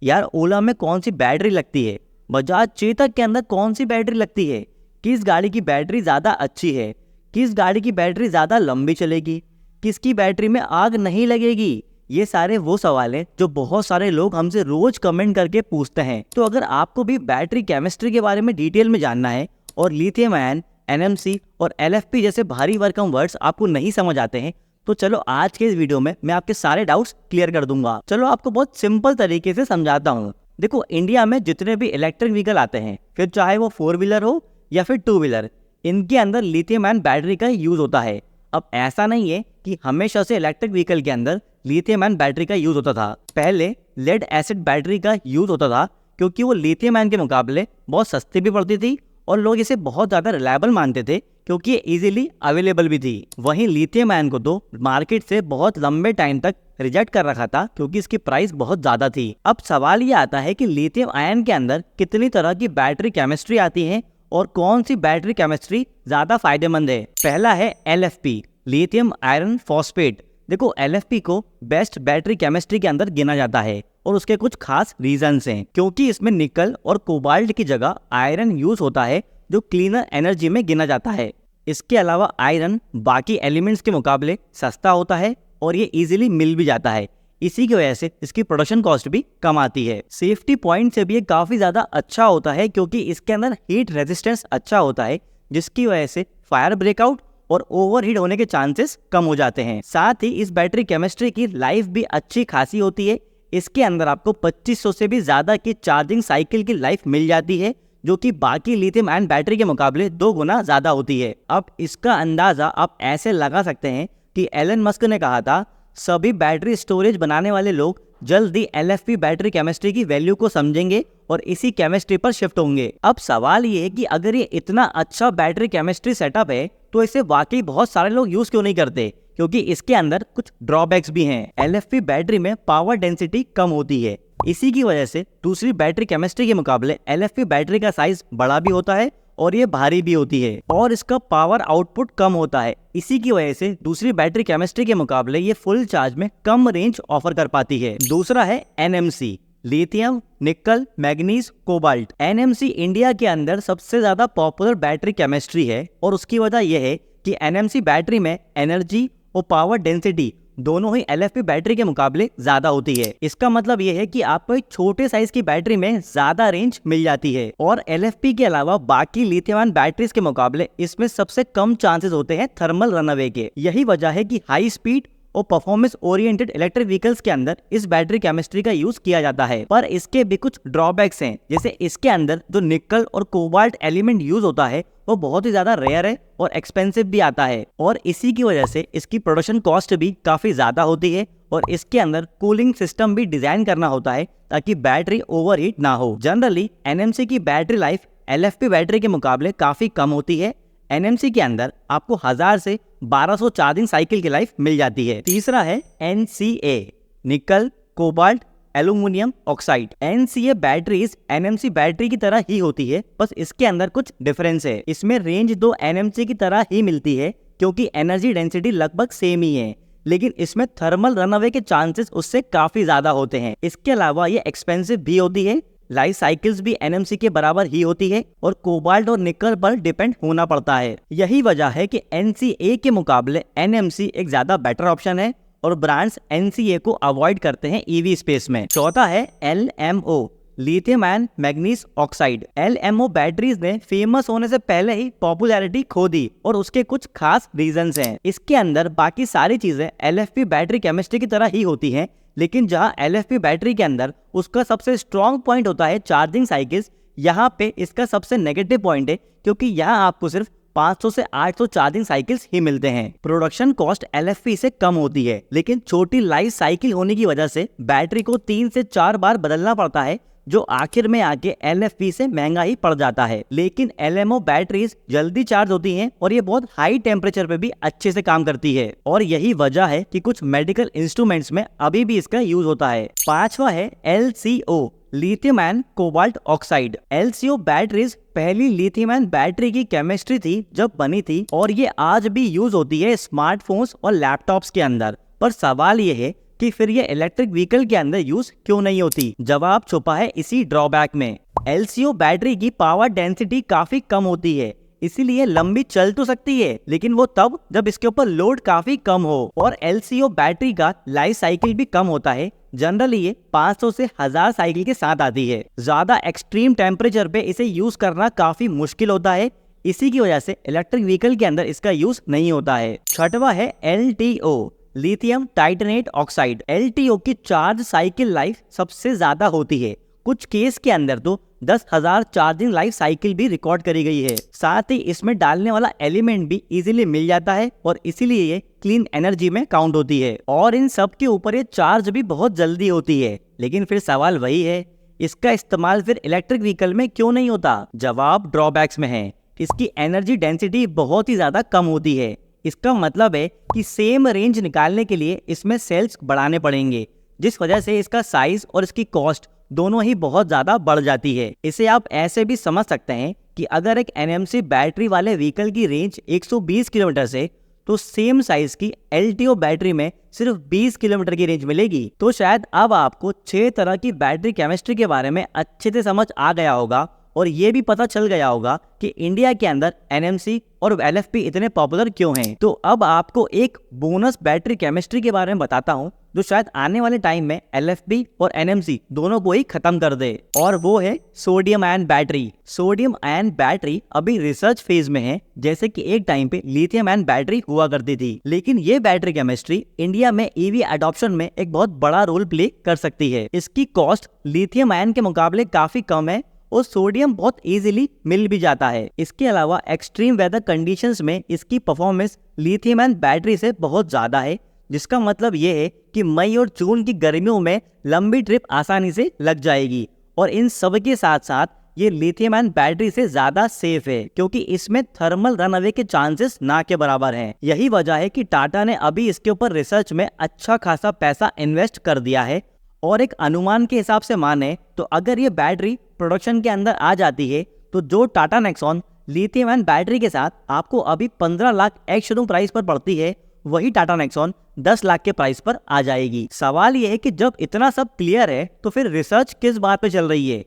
यार ओला में कौन सी बैटरी लगती है, बजाज चेतक के अंदर कौन सी बैटरी लगती है, किस गाड़ी की बैटरी ज़्यादा अच्छी है, किस गाड़ी की बैटरी ज़्यादा लंबी चलेगी, किसकी बैटरी में आग नहीं लगेगी। ये सारे वो सवाल हैं जो बहुत सारे लोग हमसे रोज कमेंट करके पूछते हैं। तो अगर आपको भी बैटरी केमिस्ट्री के बारे में डिटेल में जानना है और लिथियम आयन, एनएमसी और एलएफपी जैसे भारी भरकम वर्ड्स आपको नहीं समझ आते हैं, तो चलो आज के इस वीडियो में मैं आपके सारे डाउट्स क्लियर कर दूंगा। चलो आपको बहुत सिंपल तरीके से समझाता हूँ। देखो, इंडिया में जितने भी इलेक्ट्रिक व्हीकल आते हैं, फिर चाहे वो 4 व्हीलर हो या फिर 2 व्हीलर, इनके अंदर लिथियम आयन बैटरी का यूज होता है। अब ऐसा नहीं है कि हमेशा से इलेक्ट्रिक व्हीकल के अंदर लिथियम आयन बैटरी का यूज होता था। पहले लेड एसिड बैटरी का यूज होता था, क्योंकि वो लिथियम आयन के मुकाबले बहुत सस्ती भी पड़ती थी और लोग इसे बहुत ज्यादा रिलायबल मानते थे, क्योंकि ये इजीली अवेलेबल भी थी। वहीं लिथियम आयन को तो मार्केट से बहुत लंबे टाइम तक रिजेक्ट कर रखा था, क्योंकि इसकी प्राइस बहुत ज्यादा थी। अब सवाल ये आता है कि लिथियम आयन के अंदर कितनी तरह की बैटरी केमिस्ट्री आती है और कौन सी बैटरी केमिस्ट्री ज्यादा फायदेमंद है। पहला है LFP, लिथियम आयरन फॉस्फेट। देखो, LFP को बेस्ट बैटरी केमिस्ट्री के अंदर गिना जाता है और उसके कुछ खास रीजंस हैं, क्योंकि इसमें निकल और कोबाल्ट की जगह आयरन यूज होता है, जो क्लीनर एनर्जी में गिना जाता है। इसके अलावा आयरन बाकी एलिमेंट्स के मुकाबले सस्ता होता है और ये इजीली मिल भी जाता है। इसी की वजह से इसकी प्रोडक्शन कॉस्ट भी कम आती है। सेफ्टी पॉइंट से भी ये काफी ज्यादा अच्छा होता है, क्योंकि इसके अंदर हीट रेजिस्टेंस अच्छा होता है, जिसकी वजह से फायर ब्रेकआउट और ओवरहीट होने के चांसेस कम हो जाते हैं। साथ ही इस बैटरी केमिस्ट्री की लाइफ भी अच्छी खासी होती है। इसके अंदर आपको 2500 से भी ज्यादा की चार्जिंग साइकिल की लाइफ मिल जाती है, जो कि बाकी लिथियम आयन बैटरी के मुकाबले 2 गुना ज्यादा होती है। अब इसका अंदाजा आप ऐसे लगा सकते हैं कि एलन मस्क ने कहा था, सभी बैटरी स्टोरेज बनाने वाले लोग जल्द ही LFP बैटरी केमिस्ट्री की वैल्यू को समझेंगे और इसी केमिस्ट्री पर शिफ्ट होंगे। अब सवाल ये है कि अगर ये इतना अच्छा बैटरी केमिस्ट्री सेटअप है, तो इसे वाकई बहुत सारे लोग यूज क्यों नहीं करते, क्योंकि इसके अंदर कुछ ड्रॉबैक्स भी हैं। LFP बैटरी में पावर डेंसिटी कम होती है, इसी की वजह से दूसरी बैटरी केमिस्ट्री के मुकाबले LFP बैटरी का साइज बड़ा भी होता है और ये भारी भी होती है, और इसका पावर आउटपुट कम होता है। इसी की वजह से दूसरी बैटरी केमिस्ट्री के मुकाबले ये फुल चार्ज में कम रेंज ऑफर कर पाती है। दूसरा है NMC, लिथियम निकल मैग्नीज कोबाल्ट। NMC इंडिया के अंदर सबसे ज्यादा पॉपुलर बैटरी केमिस्ट्री है, और उसकी वजह यह है कि NMC बैटरी में एनर्जी और पावर डेंसिटी दोनों ही LFP बैटरी के मुकाबले ज्यादा होती है। इसका मतलब ये है कि आपको एक छोटे साइज की बैटरी में ज्यादा रेंज मिल जाती है, और LFP के अलावा बाकी लिथियम आयन बैटरीज के मुकाबले इसमें सबसे कम चांसेस होते हैं थर्मल रनअवे के। यही वजह है कि हाई स्पीड और परफॉर्मेंस ओरिएंटेड इलेक्ट्रिक व्हीकल्स के अंदर इस बैटरी केमिस्ट्री का यूज किया जाता है। पर इसके भी कुछ ड्रॉबैक्स हैं, जैसे इसके अंदर जो निकल और कोबाल्ट एलिमेंट यूज होता है वो बहुत ही ज्यादा रेयर है और एक्सपेंसिव भी आता है, और इसी की वजह से इसकी प्रोडक्शन कॉस्ट भी काफी ज्यादा होती है, और इसके अंदर कूलिंग सिस्टम भी डिजाइन करना होता है ताकि बैटरी ओवरहीट ना हो। जनरली NMC की बैटरी लाइफ LFP बैटरी के मुकाबले काफी कम होती है। NMC के अंदर आपको 1000 से 1200 चार्जिंग साइकिल की लाइफ मिल जाती है। तीसरा है NCA, nickel cobalt aluminium oxide. NCA batteries NMC battery की तरह ही होती है, बस इसके अंदर कुछ डिफरेंस है। इसमें रेंज 2 NMC की तरह ही मिलती है, क्योंकि एनर्जी डेंसिटी लगभग सेम ही है, लेकिन इसमें थर्मल रनअवे के चांसेस उससे काफी ज्यादा होते हैं। इसके अलावा ये एक्सपेंसिव भी होती है, लाइफ साइकिल्स भी NMC के बराबर ही होती है, और कोबाल्ट और निकल पर डिपेंड होना पड़ता है। यही वजह है कि NCA के मुकाबले NMC एक ज्यादा बेटर ऑप्शन है, और ब्रांड्स NCA को अवॉइड करते हैं EV स्पेस में। चौथा है LMO, lithium ion manganese oxide. LMO batteries ने फेमस होने से पहले ही पॉपुलैरिटी खो दी, और उसके कुछ खास रीजंस हैं। इसके अंदर बाकी सारी चीजें LFP बैटरी केमिस्ट्री की तरह ही होती हैं, लेकिन जहां LFP बैटरी के अंदर उसका सबसे स्ट्रॉन्ग पॉइंट होता है चार्जिंग साइकिल्स, यहाँ पे इसका सबसे नेगेटिव पॉइंट है, क्योंकि यहाँ आपको सिर्फ 500 से 800 चार्जिंग साइकिल्स ही मिलते हैं। प्रोडक्शन कॉस्ट LFP से कम होती है, लेकिन छोटी लाइफ साइकिल होने की वजह से बैटरी को 3 से 4 बार बदलना पड़ता है, जो आखिर में आके LFP से महंगा ही पड़ जाता है। लेकिन LMO बैटरीज जल्दी चार्ज होती हैं, और ये बहुत हाई टेम्परेचर पे भी अच्छे से काम करती है, और यही वजह है कि कुछ मेडिकल इंस्ट्रूमेंट्स में अभी भी इसका यूज होता है। पांचवा है LCO, lithium ion cobalt oxide. LCO batteries पहली लिथियम आयन बैटरी की केमिस्ट्री थी जब बनी थी, और ये आज भी यूज होती है स्मार्टफोन्स और लैपटॉप्स के अंदर। पर सवाल ये है कि फिर ये इलेक्ट्रिक व्हीकल के अंदर यूज क्यों नहीं होती। जवाब छुपा है इसी ड्रॉबैक में। LCO बैटरी की पावर डेंसिटी काफी कम होती है, इसीलिए लंबी चल तो सकती है, लेकिन वो तब जब इसके ऊपर लोड काफी कम हो। और LCO बैटरी का लाइफ साइकिल भी कम होता है, जनरली ये 500 से 1000 साइकिल के साथ आती है। ज्यादा एक्सट्रीम टेम्परेचर पे इसे यूज करना काफी मुश्किल होता है, इसी की वजह से इलेक्ट्रिक व्हीकल के अंदर इसका यूज नहीं होता है। छठवा है LTO, lithium titanate oxide. LTO की चार्ज साइकिल लाइफ सबसे ज्यादा होती है, कुछ केस के अंदर तो 10,000 चार्जिंग लाइफ साइकिल भी रिकॉर्ड करी गई है। साथ ही इसमें डालने वाला एलिमेंट भी इजीली मिल जाता है और इसीलिए ये क्लीन एनर्जी में काउंट होती है। और इन सब के ऊपर ये चार्ज भी बहुत जल्दी होती है। लेकिन फिर सवाल वही है, इसका इस्तेमाल फिर इलेक्ट्रिक व्हीकल में क्यों नहीं होता? जवाब ड्रॉबैक्स में है। इसकी एनर्जी डेंसिटी बहुत ही ज्यादा कम होती है। इसका मतलब है कि सेम रेंज निकालने के लिए इसमें सेल्स बढ़ाने पड़ेंगे, जिस वजह से इसका साइज और इसकी कॉस्ट दोनों ही बहुत ज्यादा बढ़ जाती है। इसे आप ऐसे भी समझ सकते हैं कि अगर एक NMC बैटरी वाले व्हीकल की रेंज 120 किलोमीटर से, तो सेम साइज की LTO बैटरी में सिर्फ 20 किलोमीटर की रेंज मिलेगी। तो शायद अब आपको 6 तरह की बैटरी केमिस्ट्री के बारे में अच्छे से समझ आ गया होगा और ये भी पता चल गया होगा कि इंडिया के अंदर NMC और LFP इतने पॉपुलर क्यों हैं। तो अब आपको एक बोनस बैटरी केमिस्ट्री के बारे में बताता हूँ, जो शायद आने वाले टाइम में LFP और NMC दोनों को ही खत्म कर दे, और वो है sodium ion battery. Sodium ion battery अभी रिसर्च फेज में है, जैसे कि एक टाइम पे लिथियम आयन बैटरी हुआ करती थी। लेकिन ये बैटरी केमिस्ट्री इंडिया में EV अडॉप्शन में एक बहुत बड़ा रोल प्ले कर सकती है। इसकी कॉस्ट लिथियम आयन के मुकाबले काफी कम है और सोडियम बहुत इजीली मिल भी जाता है। इसके अलावा एक्सट्रीम वेदर कंडीशंस में इसकी परफॉर्मेंस लिथियम आयन बैटरी से बहुत ज्यादा है, जिसका मतलब ये है कि मई और जून की गर्मियों में लंबी ट्रिप आसानी से लग जाएगी। और इन सब के साथ साथ ये लिथियम आयन बैटरी से ज्यादा सेफ है, क्योंकि इसमें थर्मल रन अवे के चांसेस ना के बराबर हैं। यही वजह है कि टाटा ने अभी इसके ऊपर रिसर्च में अच्छा खासा पैसा इन्वेस्ट कर दिया है। और एक अनुमान के हिसाब से माने तो अगर ये बैटरी प्रोडक्शन के अंदर आ जाती है, तो जो Tata Nexon lithium ion battery के साथ आपको अभी 15 लाख एक्स शोरूम प्राइस पर पड़ती है, वही टाटा नेक्सॉन 10 लाख के प्राइस पर आ जाएगी। सवाल यह है कि जब इतना सब क्लियर है, तो फिर रिसर्च किस बात पे चल रही है?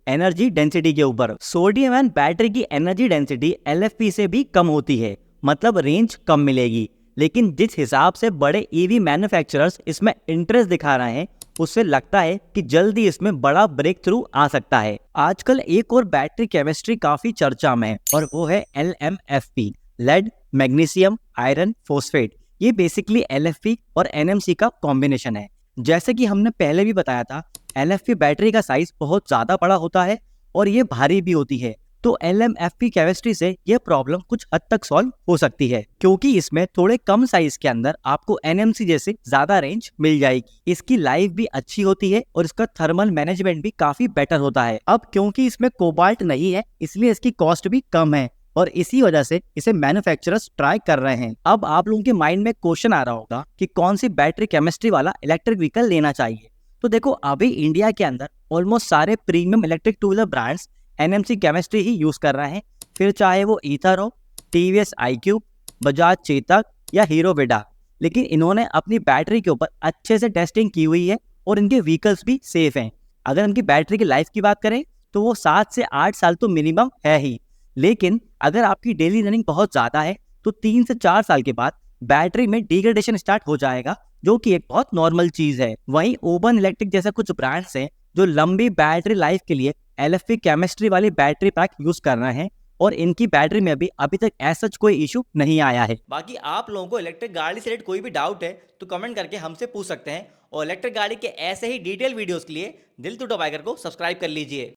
एनर्जी डेंसिटी के ऊपर। सोडियम आयन बैटरी की एनर्जी डेंसिटी LFP से भी कम होती है, मतलब रेंज कम मिलेगी। लेकिन जिस हिसाब से बड़े EV मैन्युफैक्चरर्स इसमें इंटरेस्ट दिखा रहे हैं, उससे लगता है कि जल्दी इसमें बड़ा ब्रेक थ्रू आ सकता है। आजकल एक और बैटरी केमिस्ट्री काफी चर्चा में है, और वो है LMFP, lead magnesium iron phosphate. ये बेसिकली LFP और NMC का कॉम्बिनेशन है। जैसे कि हमने पहले भी बताया था, LFP बैटरी का साइज बहुत ज्यादा बड़ा होता है और ये भारी भी होती है। तो LMFP केमिस्ट्री से यह प्रॉब्लम कुछ हद तक सॉल्व हो सकती है, क्योंकि इसमें थोड़े कम साइज के अंदर आपको NMC जैसे ज्यादा रेंज मिल जाएगी। इसकी लाइफ भी अच्छी होती है और इसका थर्मल मैनेजमेंट भी काफी बेटर होता है। अब क्योंकि इसमें कोबाल्ट नहीं है, इसलिए इसकी कॉस्ट भी कम है और इसी वजह से इसे मैन्युफैक्चरर्स ट्राई कर रहे हैं। अब आप लोगों के माइंड में क्वेश्चन आ रहा होगा कि कौन सी बैटरी केमिस्ट्री वाला इलेक्ट्रिक व्हीकल लेना चाहिए। तो देखो, अभी इंडिया के अंदर ऑलमोस्ट सारे premium electric two wheeler brands NMC chemistry ही यूज कर रहे हैं, फिर चाहे वो ईथर हो, TVS iQube, बजाज चेतक या हीरो विडा। लेकिन इन्होंने अपनी बैटरी के ऊपर अच्छे से टेस्टिंग की हुई है और इनके व्हीकल्स भी सेफ हैं। अगर इनकी बैटरी की लाइफ की बात करें तो वो 7 से 8 साल तो मिनिमम है ही। लेकिन अगर आपकी डेली रनिंग बहुत ज़्यादा है तो 3 से 4 साल के बाद बैटरी में डिग्रेडेशन स्टार्ट हो जाएगा, जो कि एक बहुत नॉर्मल चीज़ है। वहीं ओपन इलेक्ट्रिक जैसे कुछ ब्रांड्स हैं जो लंबी बैटरी लाइफ के लिए LFP केमिस्ट्री वाली बैटरी पैक यूज कर रहे हैं और इनकी बैटरी में भी अभी तक ऐसा कोई इशू नहीं आया है। बाकी आप लोगों को इलेक्ट्रिक गाड़ी से रिलेटेड कोई भी डाउट है तो कमेंट करके हमसे पूछ सकते हैं, और इलेक्ट्रिक गाड़ी के ऐसे ही डिटेल वीडियोस के लिए दिल टू बाइकर को सब्सक्राइब कर लीजिए।